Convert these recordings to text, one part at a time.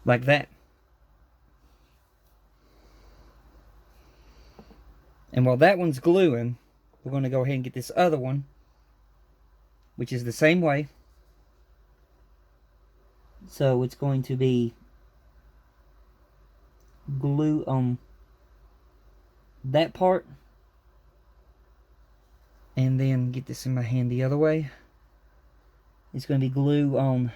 like that. And while that one's gluing, we're going to go ahead and get this other one, which is the same way. So it's going to be glue on that part, and then get this in my hand the other way. It's going to be glue on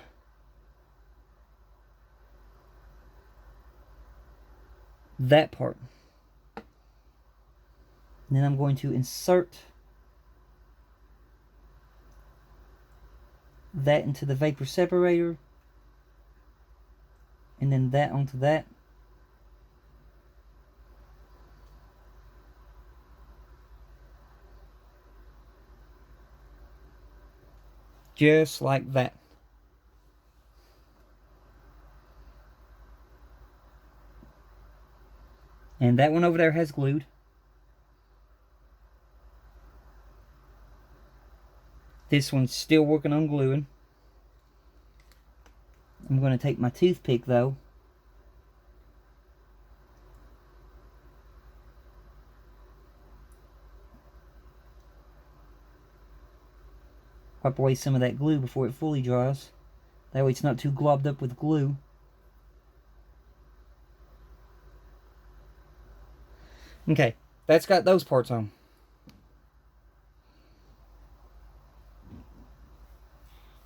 that part. And then I'm going to insert that into the vapor separator, and then that onto that. Just like that. And that one over there has glued. This one's still working on gluing. I'm going to take my toothpick though. Wipe away some of that glue before it fully dries. That way it's not too globbed up with glue. Okay, that's got those parts on.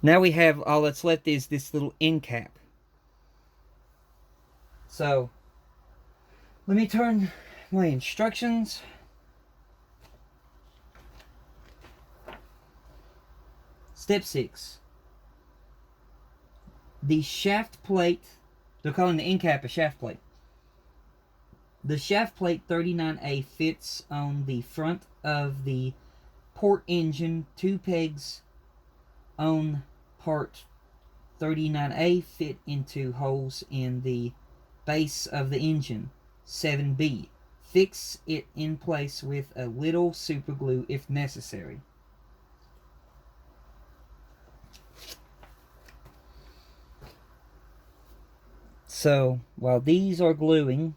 Now we have, all that's left is this little end cap. So, let me turn my instructions. Step 6. The shaft plate, they're calling the end cap a shaft plate. The shaft plate 39A fits on the front of the port engine. 2 pegs on part 39A fit into holes in the base of the engine. 7B. Fix it in place with a little super glue if necessary. So, while these are gluing,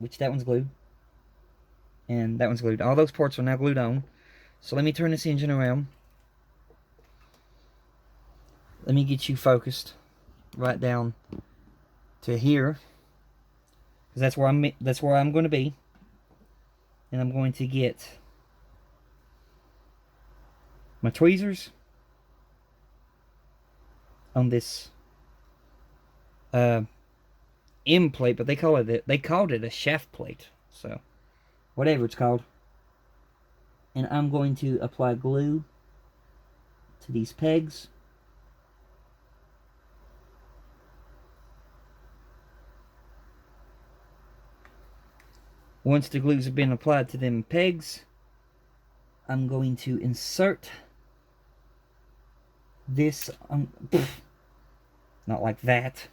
which that one's glued, and that one's glued, all those parts are now glued on. So let me turn this engine around. Let me get you focused right down to here, because that's where I'm going to be. And I'm going to get my tweezers on this end plate, but they called it a shaft plate, so whatever it's called. And I'm going to apply glue to these pegs. Once the glues have been applied to them pegs, I'm going to insert this, not like that.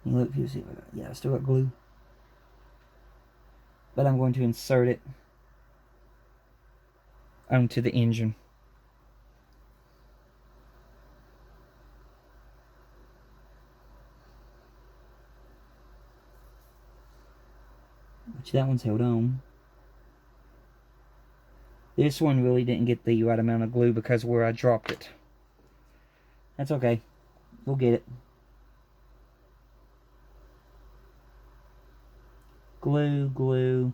Look, you see, yeah, I still got glue. But I'm going to insert it onto the engine. Which that one's held on. This one really didn't get the right amount of glue because where I dropped it. That's okay. We'll get it. Glue, glue.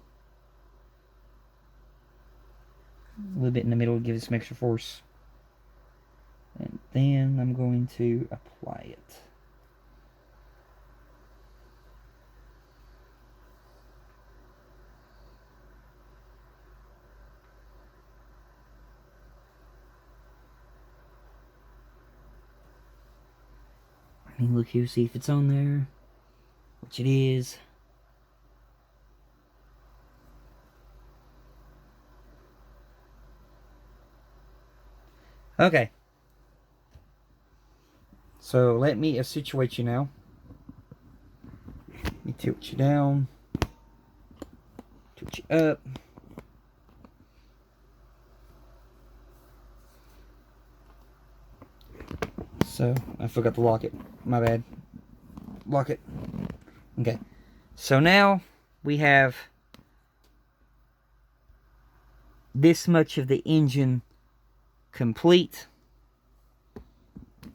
A little bit in the middle to give it some extra force. And then I'm going to apply it. I mean, look here, see if it's on there, which it is. Okay. So let me situate you now. Let me tilt you down. Tilt you up. So, I forgot to lock it. My bad. Lock it. Okay. So now, we have this much of the engine complete.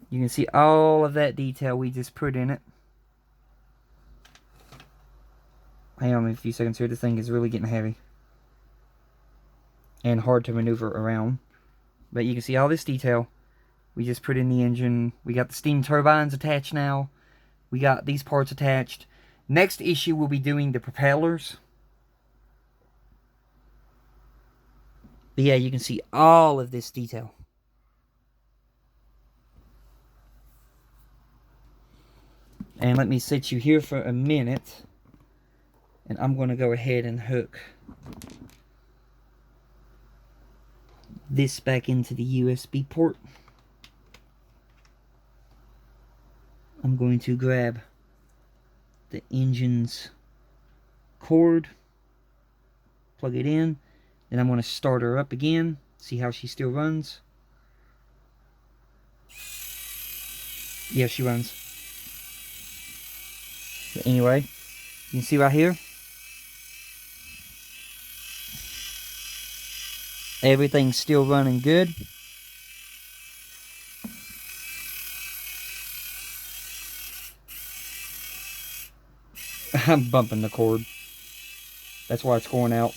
You can see all of that detail we just put in it. Hang on a few seconds here. This thing is really getting heavy. And hard to maneuver around. But you can see all this detail. We just put in the engine. We got the steam turbines attached now. We got these parts attached. Next issue, we'll be doing the propellers. But yeah, you can see all of this detail. And let me sit you here for a minute. And I'm going to go ahead and hook this back into the USB port. I'm going to grab the engine's cord, plug it in, then I'm going to start her up again, see how she still runs. Yeah, she runs. But anyway, you can see right here, everything's still running good. I'm bumping the cord. That's why it's going out.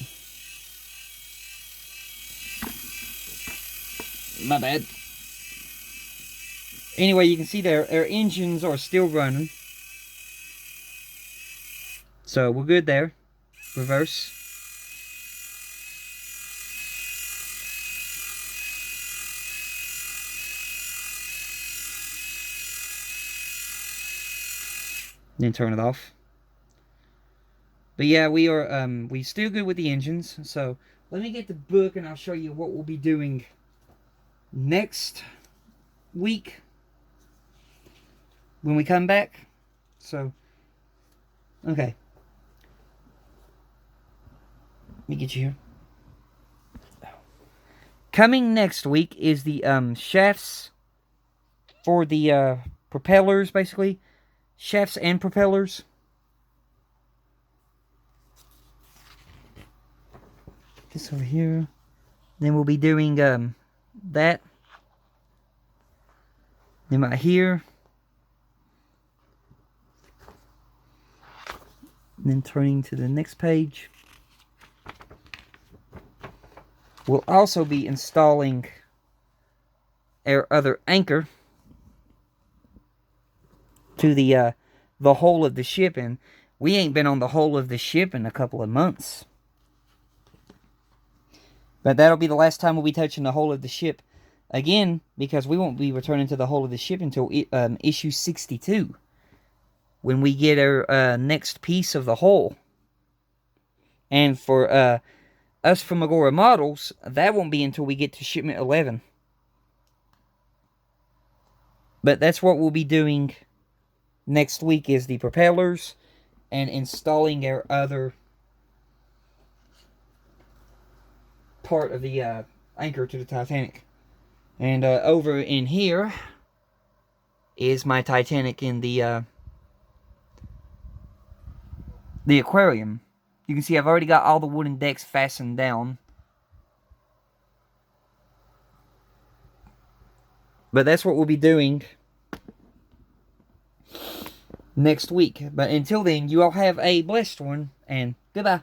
My bad. Anyway, you can see our engines are still running. So we're good there. Reverse. Then turn it off. But yeah, we still good with the engines. So let me get the book and I'll show you what we'll be doing next week when we come back. So, okay. Let me get you here. Coming next week is the shafts for the propellers, basically. Shafts and propellers. This over here. Then we'll be doing that. Then right here. And then turning to the next page. We'll also be installing our other anchor to the hull of the ship, and we ain't been on the hull of the ship in a couple of months. But that'll be the last time we'll be touching the hull of the ship again, because we won't be returning to the hull of the ship until issue 62, when we get our next piece of the hull. And for us from Agora Models, that won't be until we get to shipment 11. But that's what we'll be doing next week, is the propellers and installing our other part of the anchor to the Titanic. And over in here is my Titanic in the aquarium. You can see I've already got all the wooden decks fastened down. But that's what we'll be doing next week. But until then, you all have a blessed one, and goodbye.